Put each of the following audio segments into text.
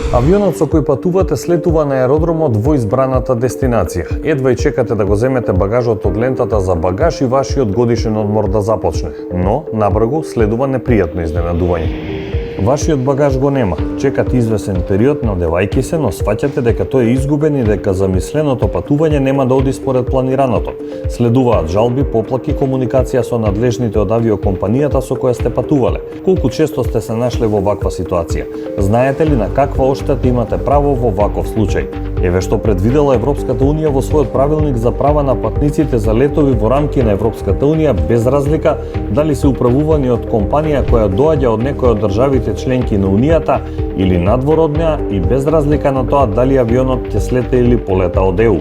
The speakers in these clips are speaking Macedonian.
Авионот со кој патувате слетува на аеродромот во избраната дестинација. Едва и чекате да го земете багажот од лентата за багаж и вашиот годишен одмор да започне. Но, набргу, следува непријатно изненадување. Вашиот багаж го нема, чекате извесен период надевајќи се, но сваќате дека тој е изгубен и дека замисленото патување нема да оди според планираното. Следуваат жалби, поплаки, комуникација со надлежните од авиокомпанијата со која сте патувале. Колку често сте се нашле во ваква ситуација? Знаете ли на каква оштета имате право во ваков случај? Еве што предвидела Европската Унија во својот правилник за права на патниците за летови во рамки на Европската Унија, без разлика дали се управувани од компанија која доаѓа од некој од државите членки на Унијата или надвор од неа и без разлика на тоа дали авионот ќе слете или полета од ЕУ.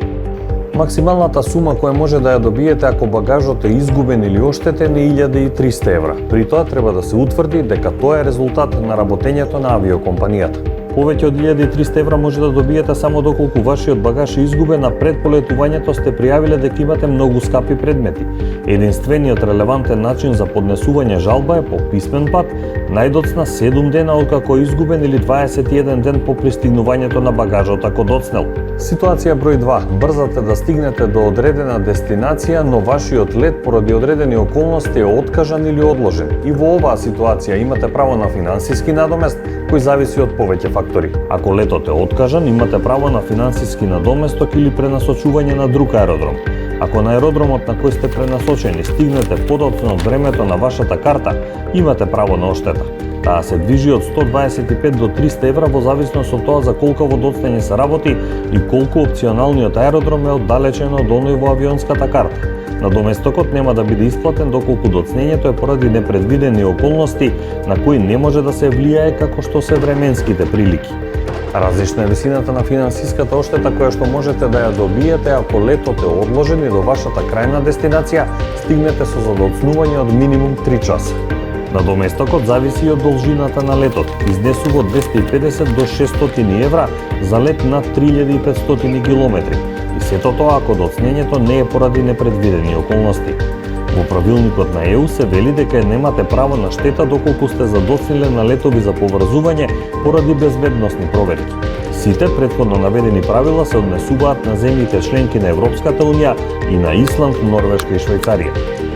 Максималната сума која може да ја добиете ако багажот е изгубен или оштетен е 1300 евра. При тоа треба да се утврди дека тоа е резултат на работењето на авиокомпанијата. Повеќе од 1300 евра може да добиете само доколку вашиот багаж е изгубен, а пред полетувањето сте пријавиле дека имате многу скапи предмети. Единствениот релевантен начин за поднесување жалба е по писмен пат, најдоцна 7 дена откако е изгубен или 21 ден по пристигнувањето на багажот ако доцнел. Ситуација број 2. Брзате да стигнете до одредена дестинација, но вашиот лет поради одредени околности е откажан или одложен. И во оваа ситуација имате право на финансиски надомест кој зависи од повеќе фактори. Ако летот е откажан, имате право на финансиски надоместок или пренасочување на друг аеродром. Ако на аеродромот на кој сте пренасочени стигнете подоцна од времето на вашата карта, имате право на оштета. Таа се движи од 125 до 300 евра во зависност од тоа за колку доцнење се работи и колку опционалниот аеродром е оддалечен од оној во авионската карта. Надоместокот нема да биде исплатен доколку доцнењето е поради непредвидени околности на кои не може да се влијае како што се временските прилики. Различна е висината на финансиската оштета која што можете да ја добиете ако летот е одложен и до вашата крајна дестинација стигнете со задоцнување од минимум 3 часа. Надоместокот зависи и од должината на летот, изнесува од 250 до 600 евра за лет над 3500 километри. И сето тоа ако доцнењето не е поради непредвидени околности. Во правилникот на ЕУ се вели дека немате право на штета доколку сте задоцниле на летови за поврзување поради безбедносни проверки. Сите претходно наведени правила се однесуваат на земјите членки на Европската Унија и на Исланд, Норвешка и Швајцарија.